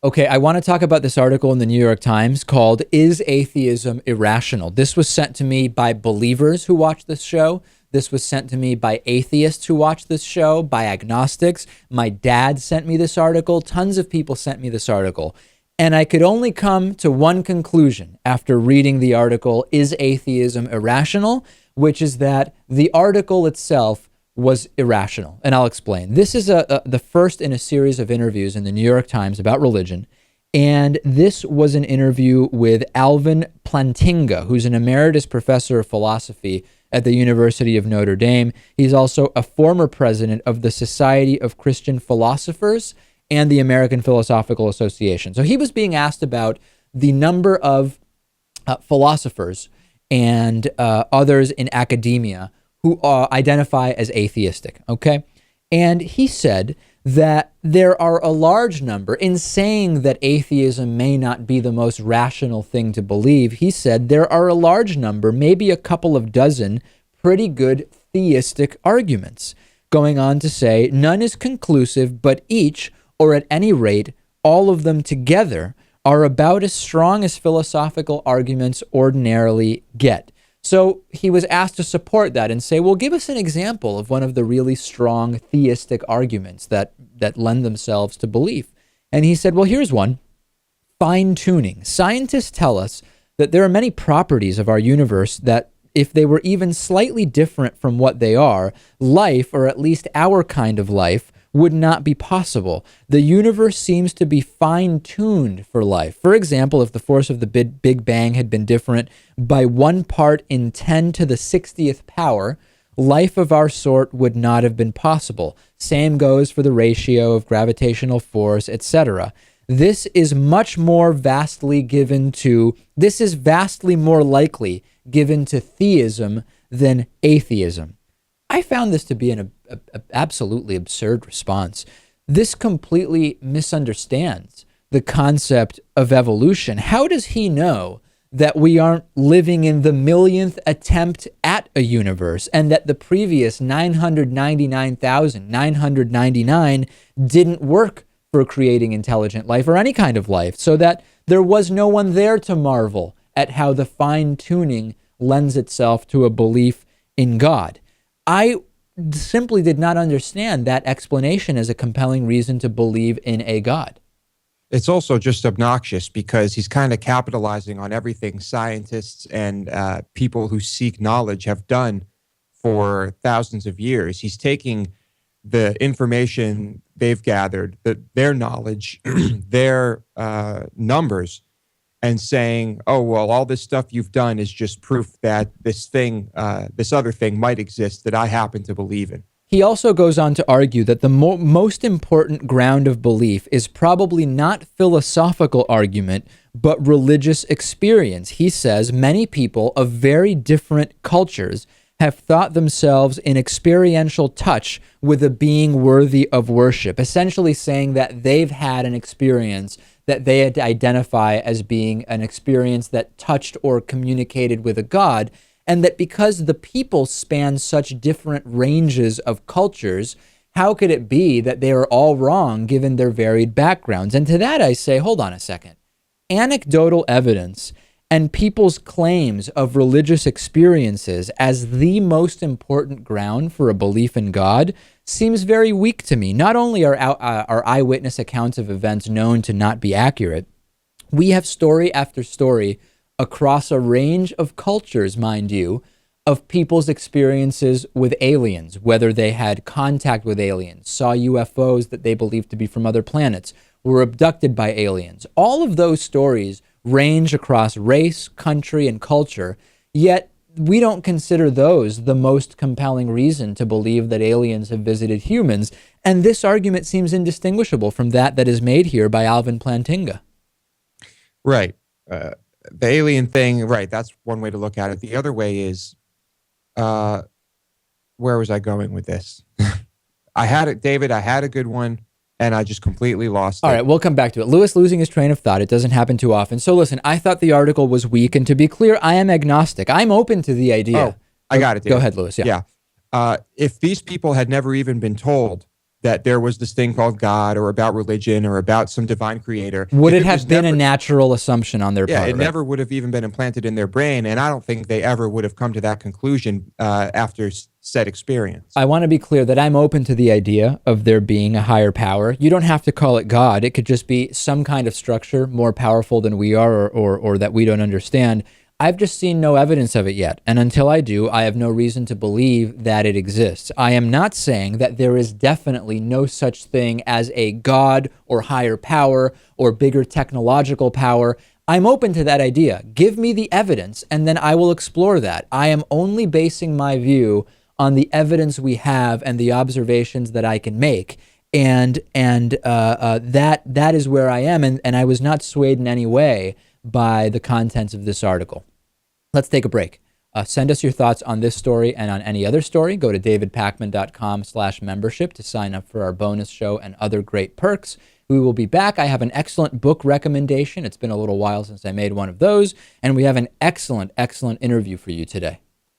Okay, I want to talk about this article in the New York Times called "Is Atheism Irrational?" This was sent to me by believers who watch this show. This was sent to me by atheists who watch this show, by agnostics. My dad sent me this article. Tons of people sent me this article. And I could only come to one conclusion after reading the article, "Is Atheism Irrational?" which is that the article itself was irrational. And I'll explain. This is the first in a series of interviews in the New York Times about religion. And this was an interview with Alvin Plantinga, who's an emeritus professor of philosophy at the University of Notre Dame. He's also a former president of the Society of Christian Philosophers and the American Philosophical Association. So he was being asked about the number of philosophers and others in academia who identify as atheistic, okay? And he said that there are a large number, in saying that atheism may not be the most rational thing to believe, he said there are a large number, maybe a couple of dozen, pretty good theistic arguments, going on to say none is conclusive, but each, or at any rate, all of them together, are about as strong as philosophical arguments ordinarily get. So he was asked to support that and say, well, give us an example of one of the really strong theistic arguments that lend themselves to belief. And he said, well, here's one. Fine-tuning. Scientists tell us that there are many properties of our universe that, if they were even slightly different from what they are, life, or at least our kind of life, would not be possible. The universe seems to be fine-tuned for life. For example, if the force of the Big Bang had been different by 1 part in 10 to the 60th power, life of our sort would not have been possible. Same goes for the ratio of gravitational force, etc. This is vastly more likely given to theism than atheism. I found this to be an absolutely absurd response. This completely misunderstands the concept of evolution. How does he know that we aren't living in the millionth attempt at a universe, and that the previous 999,999 didn't work for creating intelligent life or any kind of life, so that there was no one there to marvel at how the fine-tuning lends itself to a belief in God? I simply did not understand that explanation as a compelling reason to believe in a God. It's also just obnoxious because he's kind of capitalizing on everything scientists and people who seek knowledge have done for thousands of years. He's taking the information they've gathered, their knowledge, their numbers, and saying, oh, well, all this stuff you've done is just proof that this other thing might exist that I happen to believe in. He also goes on to argue that the most important ground of belief is probably not philosophical argument, but religious experience. He says many people of very different cultures have thought themselves in experiential touch with a being worthy of worship, essentially saying that they've had an experience that they had to identify as being an experience that touched or communicated with a God, and that because the people span such different ranges of cultures, how could it be that they are all wrong given their varied backgrounds? And to that I say, hold on a second. Anecdotal evidence and people's claims of religious experiences as the most important ground for a belief in God seems very weak to me. Not only are our eyewitness accounts of events known to not be accurate, we have story after story across a range of cultures, mind you, of people's experiences with aliens, whether they had contact with aliens, saw UFOs that they believed to be from other planets, were abducted by aliens. All of those stories range across race, country, and culture, yet we don't consider those the most compelling reason to believe that aliens have visited humans, and this argument seems indistinguishable from that is made here by Alvin Plantinga. Right. The alien thing, right, that's one way to look at it. The other way is, where was I going with this? I had it, David, I had a good one, and I just completely lost it. All right, we'll come back to it. Lewis losing his train of thought. It doesn't happen too often. So listen, I thought the article was weak, and to be clear, I am agnostic. I'm open to the idea. Oh, I got it, David. Go ahead, Lewis. Yeah. If these people had never even been told that there was this thing called God, or about religion, or about some divine creator. Would If it have was been a never- natural assumption on their Yeah, part? it right? never would have even been implanted in their brain, and I don't think they ever would have come to that conclusion after said experience. I want to be clear that I'm open to the idea of there being a higher power. You don't have to call it God. It could just be some kind of structure more powerful than we are, or that we don't understand. I've just seen no evidence of it yet. And until I do, I have no reason to believe that it exists. I am not saying that there is definitely no such thing as a God or higher power or bigger technological power. I'm open to that idea. Give me the evidence, and then I will explore that. I am only basing my view on the evidence we have and the observations that I can make. And that is where I am. And I was not swayed in any way by the contents of this article. Let's take a break. Send us your thoughts on this story and on any other story. Go to davidpakman.com/membership to sign up for our bonus show and other great perks. We will be back. I have an excellent book recommendation. It's been a little while since I made one of those. And we have an excellent, excellent interview for you today.